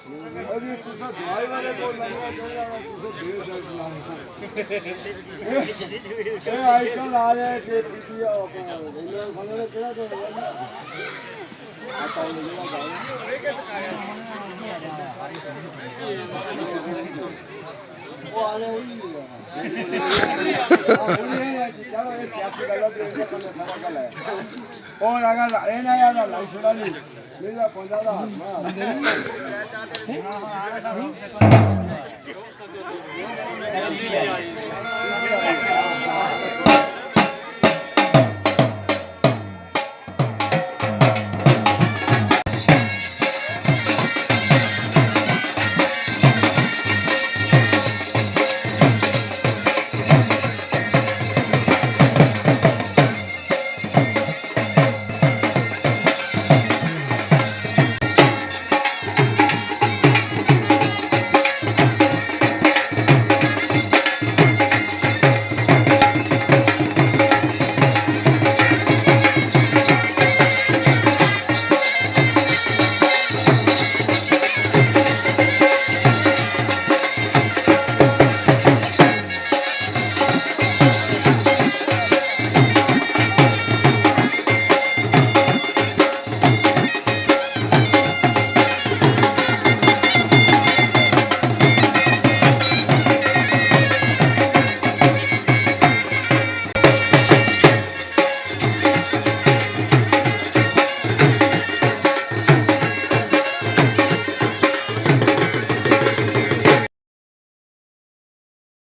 अभी तुसा दवाई वाले को लगना चाहिए तुसे देर से बुलाना ए आजकल आ रहे हैं के पीटिया खाने केड़ा तो आता है लेके सकाया वो आने हुई चलो ये सियासी गलत है करने सारा गल है और अगर ए ना यार लाइफ छोड़ा ली मेरा 50,000